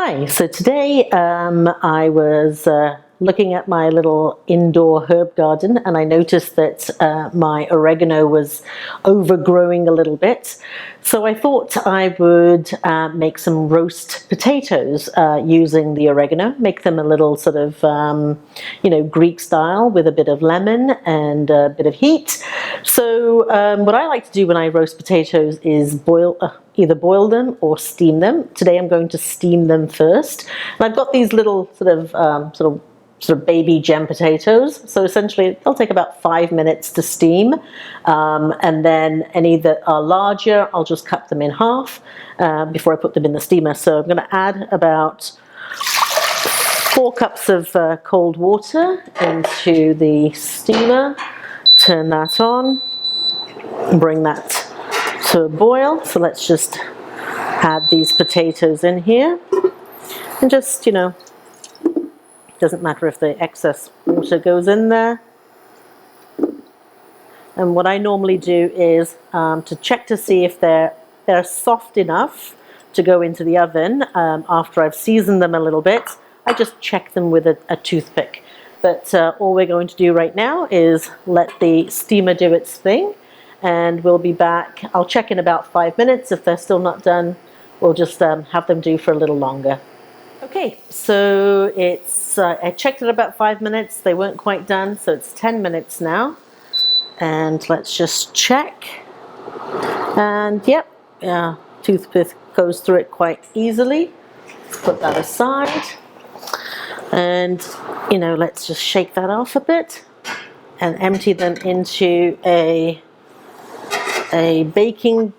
Hi, so today I was looking at my little indoor herb garden and I noticed that my oregano was overgrowing a little bit. So I thought I would make some roast potatoes using the oregano, make them a little sort of, Greek style with a bit of lemon and a bit of heat. So what I like to do when I roast potatoes is either boil them or steam them. Today I'm going to steam them first. And I've got these little sort of baby gem potatoes. So essentially they'll take about 5 minutes to steam. And then any that are larger, I'll just cut them in half before I put them in the steamer. So I'm going to add about 4 cups of cold water into the steamer. Turn that on, bring that to a boil. So let's just add these potatoes in here and just, doesn't matter if the excess water goes in there. And what I normally do is to check to see if they're soft enough to go into the oven after I've seasoned them a little bit. I just check them with a toothpick. But all we're going to do right now is let the steamer do its thing, and we'll be back. I'll check in about 5 minutes. If they're still not done, we'll just have them do for a little longer. Okay, so I checked it about 5 minutes. They weren't quite done, so it's 10 minutes now. And let's just check. And yep, toothpick goes through it quite easily. Put that aside. And, let's just shake that off a bit and empty them into a baking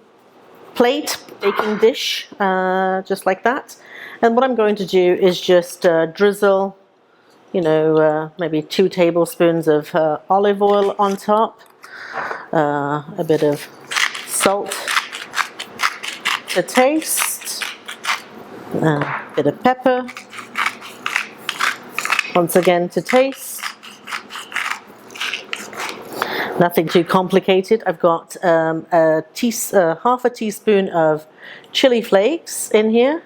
plate, baking dish, just like that. And what I'm going to do is just drizzle, maybe 2 tablespoons of olive oil on top, a bit of salt to taste, a bit of pepper, once again to taste. Nothing too complicated. I've got half a teaspoon of chili flakes in here.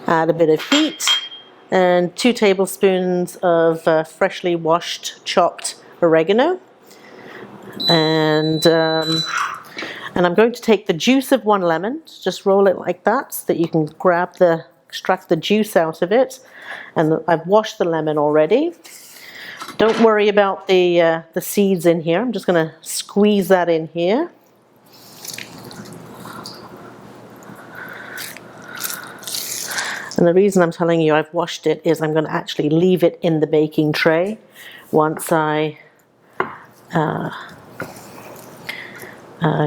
Add a bit of heat and 2 tablespoons of freshly washed chopped oregano. And I'm going to take the juice of 1 lemon, just roll it like that so that you can extract the juice out of it. And I've washed the lemon already. Don't worry about the seeds in here. I'm just going to squeeze that in here. And the reason I'm telling you I've washed it is I'm going to actually leave it in the baking tray once I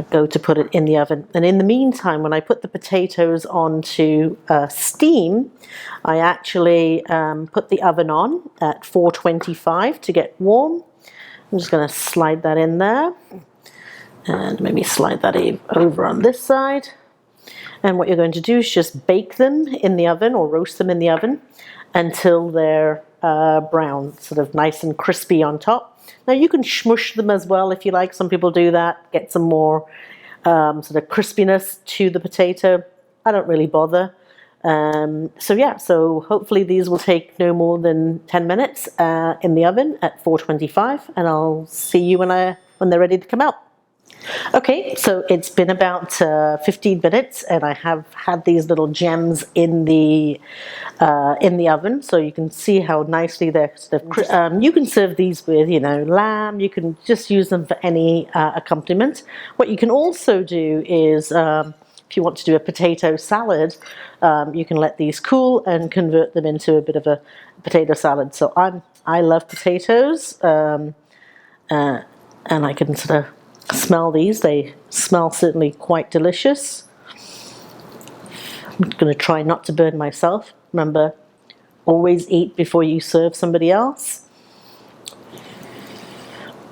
go to put it in the oven. And in the meantime, when I put the potatoes onto steam, I actually put the oven on at 425 to get warm. I'm just going to slide that in there and maybe slide that over on this side. And what you're going to do is just bake them in the oven or roast them in the oven until they're brown, sort of nice and crispy on top. Now you can smush them as well if you like. Some people do that, get some more sort of crispiness to the potato. I don't really bother. So hopefully these will take no more than 10 minutes in the oven at 425, and I'll see you when they're ready to come out. Okay, so it's been about 15 minutes and I have had these little gems in the oven, so you can see how nicely they're sort of you can serve these with, lamb. You can just use them for any accompaniment. What you can also do is, if you want to do a potato salad, you can let these cool and convert them into a bit of a potato salad. So I love potatoes, and I can sort of smell these. They smell certainly quite delicious. I'm going to try not to burn myself. Remember, always eat before you serve somebody else.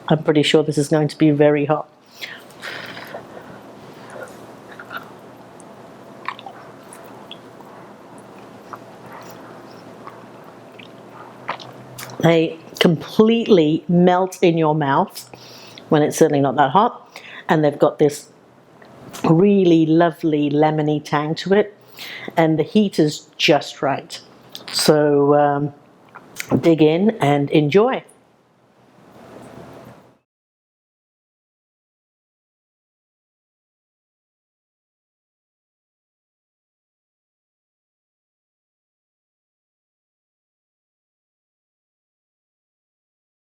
I'm pretty sure this is going to be very hot. They completely melt in your mouth when it's certainly not that hot, and they've got this really lovely lemony tang to it. and the heat is just right. So dig in and enjoy.